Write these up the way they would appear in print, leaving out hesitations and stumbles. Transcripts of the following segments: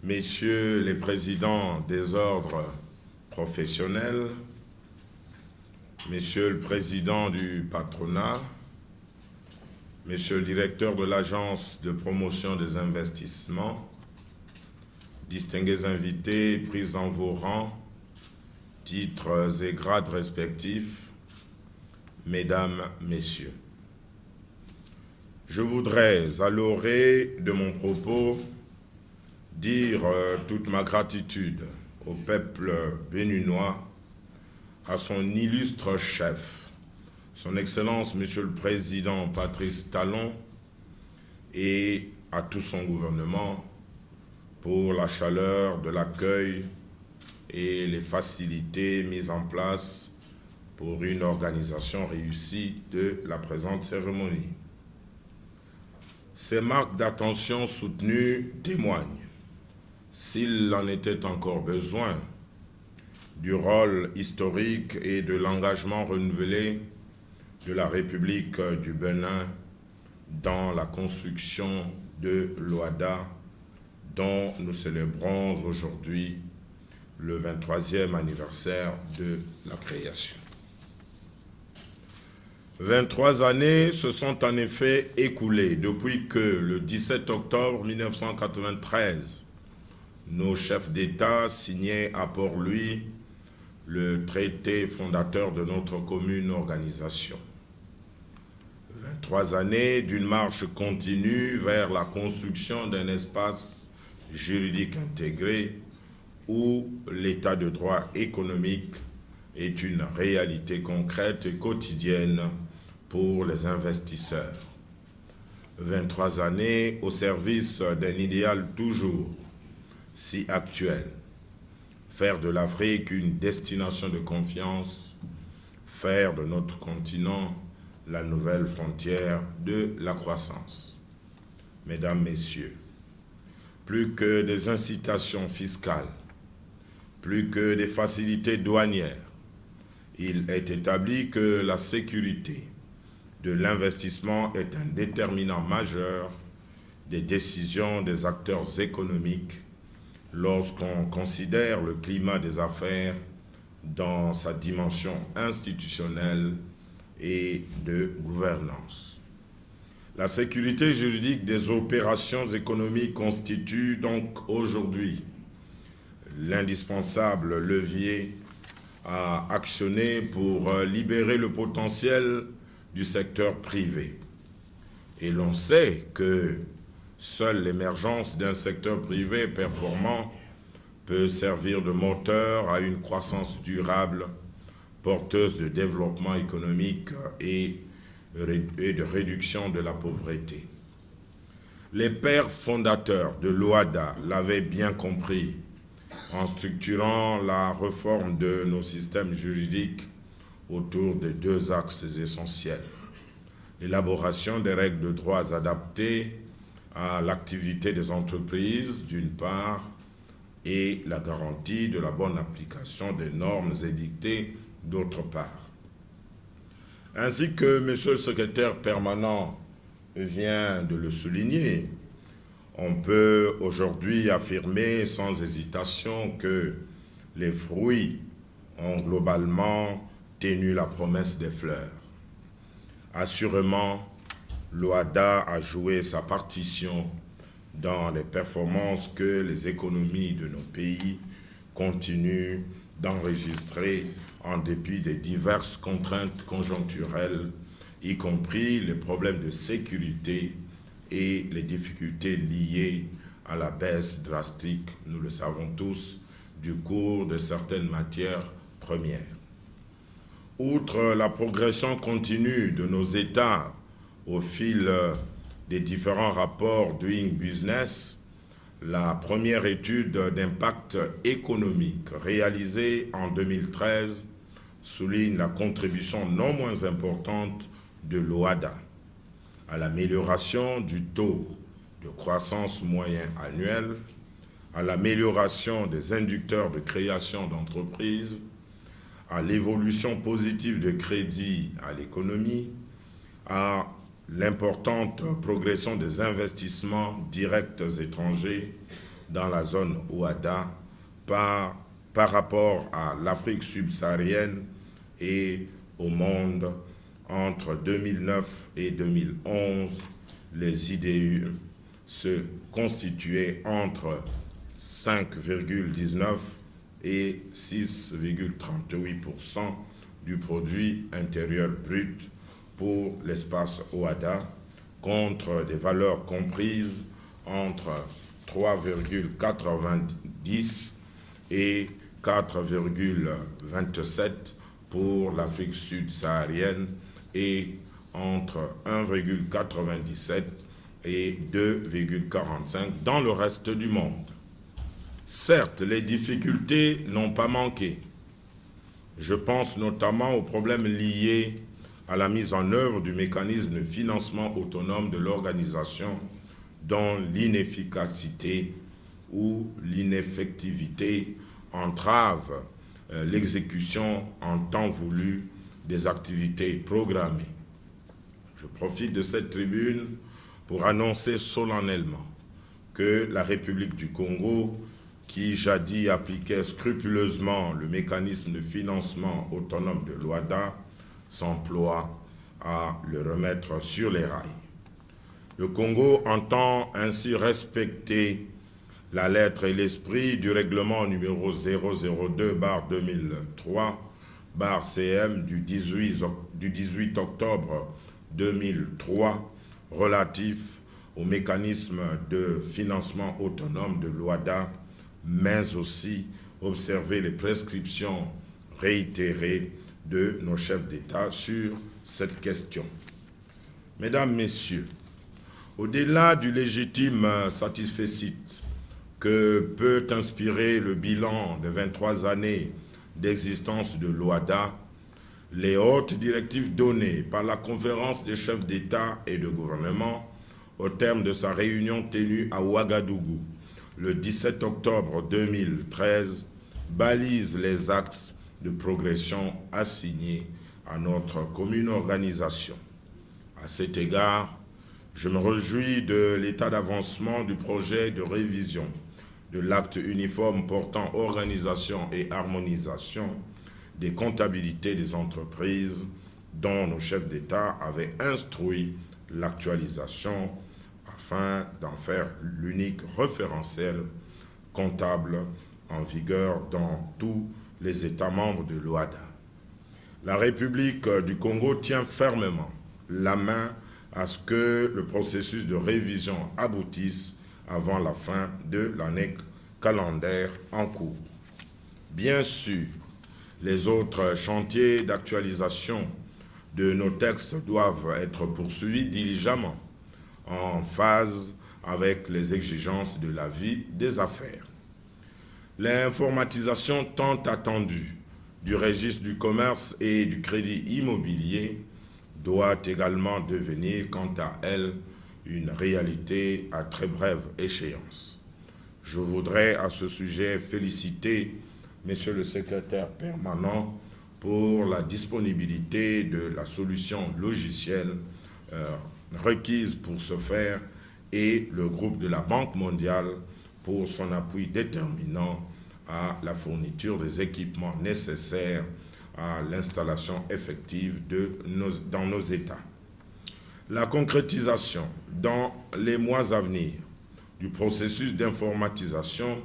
Messieurs les présidents des ordres professionnels, Monsieur le président du patronat, Monsieur le directeur de l'Agence de promotion des investissements, distingués invités, pris en vos rangs, titres et grades respectifs, Mesdames, Messieurs. Je voudrais, à l'orée de mon propos, dire toute ma gratitude au peuple béninois, à son illustre chef, son Excellence Monsieur le Président Patrice Talon et à tout son gouvernement pour la chaleur de l'accueil et les facilités mises en place pour une organisation réussie de la présente cérémonie. Ces marques d'attention soutenues témoignent, s'il en était encore besoin, du rôle historique et de l'engagement renouvelé de la République du Bénin dans la construction de l'OHADA, dont nous célébrons aujourd'hui le 23e anniversaire de la création. 23 années se sont en effet écoulées depuis que, le 17 octobre 1993, nos chefs d'État signaient à Port-Louis le traité fondateur de notre commune organisation. 23 années d'une marche continue vers la construction d'un espace juridique intégré où l'état de droit économique est une réalité concrète et quotidienne pour les investisseurs. 23 années au service d'un idéal toujours si actuel. Faire de l'Afrique une destination de confiance, faire de notre continent la nouvelle frontière de la croissance. Mesdames, Messieurs, plus que des incitations fiscales, plus que des facilités douanières, il est établi que la sécurité de l'investissement est un déterminant majeur des décisions des acteurs économiques lorsqu'on considère le climat des affaires dans sa dimension institutionnelle et de gouvernance. La sécurité juridique des opérations économiques constitue donc aujourd'hui l'indispensable levier à actionner pour libérer le potentiel du secteur privé. Et l'on sait que seule l'émergence d'un secteur privé performant peut servir de moteur à une croissance durable, porteuse de développement économique et de réduction de la pauvreté. Les pères fondateurs de l'OHADA l'avaient bien compris en structurant la réforme de nos systèmes juridiques autour de deux axes essentiels. L'élaboration des règles de droits adaptées à l'activité des entreprises, d'une part, et la garantie de la bonne application des normes édictées, d'autre part. Ainsi que M. le secrétaire permanent vient de le souligner, on peut aujourd'hui affirmer sans hésitation que les fruits ont globalement tenu la promesse des fleurs. Assurément, l'OHADA a joué sa partition dans les performances que les économies de nos pays continuent d'enregistrer en dépit des diverses contraintes conjoncturelles, y compris les problèmes de sécurité et les difficultés liées à la baisse drastique, nous le savons tous, du cours de certaines matières premières. Outre la progression continue de nos États au fil des différents rapports Doing Business, la première étude d'impact économique réalisée en 2013 souligne la contribution non moins importante de l'OHADA à l'amélioration du taux de croissance moyen annuel, à l'amélioration des inducteurs de création d'entreprises, à l'évolution positive de crédit à l'économie, à l'importante progression des investissements directs étrangers dans la zone OHADA par rapport à l'Afrique subsaharienne et au monde. Entre 2009 et 2011, les IDU se constituaient entre 5,19 et 6,38% du produit intérieur brut pour l'espace OHADA, contre des valeurs comprises entre 3,90 et 4,27 pour l'Afrique subsaharienne et entre 1,97 et 2,45 dans le reste du monde. Certes, les difficultés n'ont pas manqué. Je pense notamment aux problèmes liés à la mise en œuvre du mécanisme de financement autonome de l'organisation, dont l'inefficacité ou l'ineffectivité entrave l'exécution en temps voulu des activités programmées. Je profite de cette tribune pour annoncer solennellement que la République du Congo, qui jadis appliquait scrupuleusement le mécanisme de financement autonome de l'OHADA, s'emploie à le remettre sur les rails. Le Congo entend ainsi respecter la lettre et l'esprit du règlement numéro 002/2003/CM du 18 octobre 2003 relatif au mécanisme de financement autonome de l'OHADA, mais aussi observer les prescriptions réitérées de nos chefs d'État sur cette question. Mesdames, Messieurs, au-delà du légitime satisfecit que peut inspirer le bilan de 23 années d'existence de l'OHADA, les hautes directives données par la conférence des chefs d'État et de gouvernement au terme de sa réunion tenue à Ouagadougou le 17 octobre 2013 balisent les axes de progression assignés à notre commune organisation. À cet égard, je me réjouis de l'état d'avancement du projet de révision de l'acte uniforme portant organisation et harmonisation des comptabilités des entreprises dont nos chefs d'État avaient instruit l'actualisation afin d'en faire l'unique référentiel comptable en vigueur dans tous les États membres de l'OHADA. La République du Congo tient fermement la main à ce que le processus de révision aboutisse avant la fin de l'année calendaire en cours. Bien sûr, les autres chantiers d'actualisation de nos textes doivent être poursuivis diligemment, en phase avec les exigences de la vie des affaires. L'informatisation tant attendue du registre du commerce et du crédit immobilier doit également devenir, quant à elle, une réalité à très brève échéance. Je voudrais à ce sujet féliciter Monsieur le secrétaire permanent pour la disponibilité de la solution logicielle requise pour ce faire et le groupe de la Banque mondiale pour son appui déterminant à la fourniture des équipements nécessaires à l'installation effective dans nos États. La concrétisation dans les mois à venir du processus d'informatisation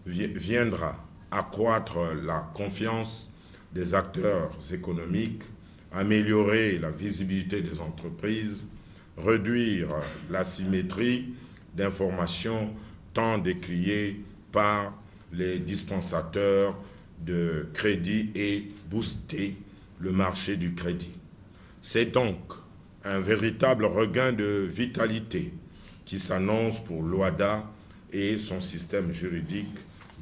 viendra accroître la confiance des acteurs économiques, améliorer la visibilité des entreprises, réduire l'asymétrie d'informations tant décriée par les dispensateurs de crédit et booster le marché du crédit. C'est donc un véritable regain de vitalité qui s'annonce pour l'OHADA et son système juridique,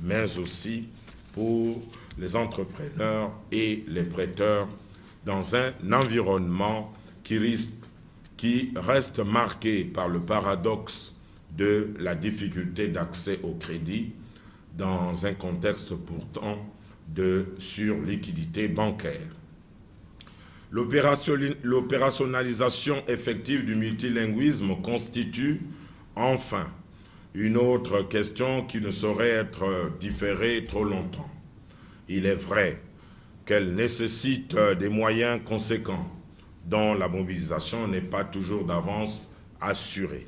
mais aussi pour les entrepreneurs et les prêteurs dans un environnement qui reste marqué par le paradoxe de la difficulté d'accès au crédit dans un contexte pourtant de surliquidité bancaire. L'opérationnalisation effective du multilinguisme constitue enfin une autre question qui ne saurait être différée trop longtemps. Il est vrai qu'elle nécessite des moyens conséquents dont la mobilisation n'est pas toujours d'avance assurée.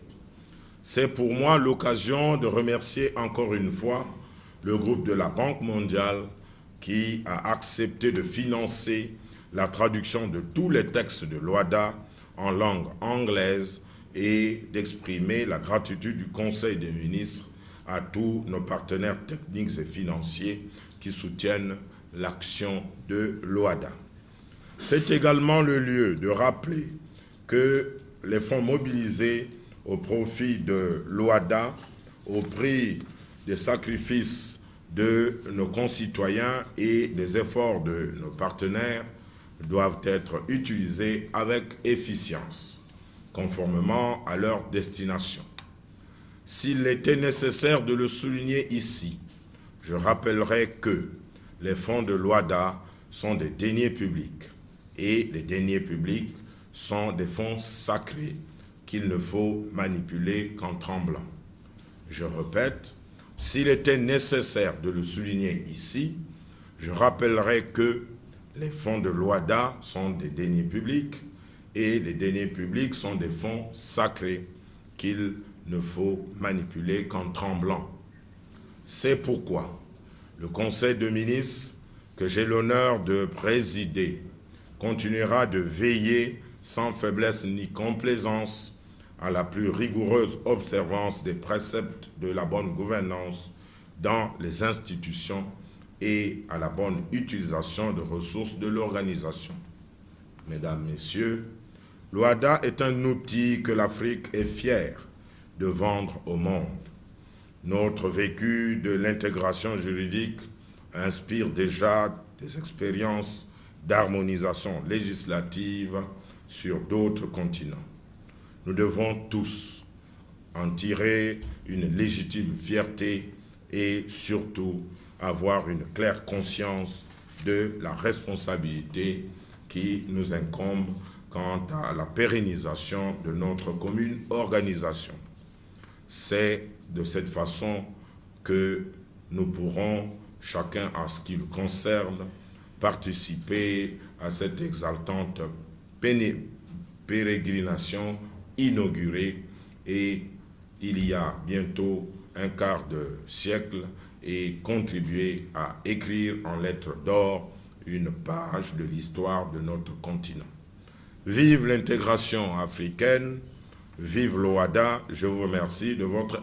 C'est pour moi l'occasion de remercier encore une fois le groupe de la Banque mondiale qui a accepté de financer la traduction de tous les textes de l'OHADA en langue anglaise et d'exprimer la gratitude du Conseil des ministres à tous nos partenaires techniques et financiers qui soutiennent l'action de l'OHADA. C'est également le lieu de rappeler que les fonds mobilisés au profit de l'OHADA, au prix des sacrifices de nos concitoyens et des efforts de nos partenaires, doivent être utilisés avec efficience, conformément à leur destination. S'il était nécessaire de le souligner ici, je rappellerai que les fonds de l'OHADA sont des deniers publics et les deniers publics sont des fonds sacrés qu'il ne faut manipuler qu'en tremblant. Je répète, s'il était nécessaire de le souligner ici, je rappellerai que les fonds de l'OHADA sont des deniers publics et les deniers publics sont des fonds sacrés qu'il ne faut manipuler qu'en tremblant. C'est pourquoi le Conseil de ministres que j'ai l'honneur de présider continuera de veiller sans faiblesse ni complaisance à la plus rigoureuse observance des préceptes de la bonne gouvernance dans les institutions et à la bonne utilisation de ressources de l'organisation. Mesdames, Messieurs, l'OHADA est un outil que l'Afrique est fière de vendre au monde. Notre vécu de l'intégration juridique inspire déjà des expériences d'harmonisation législative sur d'autres continents. Nous devons tous en tirer une légitime fierté et surtout avoir une claire conscience de la responsabilité qui nous incombe quant à la pérennisation de notre commune organisation. C'est de cette façon que nous pourrons, chacun à ce qui le concerne, participer à cette exaltante pérégrination inaugurée et il y a bientôt un quart de siècle et contribuer à écrire en lettres d'or une page de l'histoire de notre continent. Vive l'intégration africaine, vive l'OHADA, je vous remercie de votre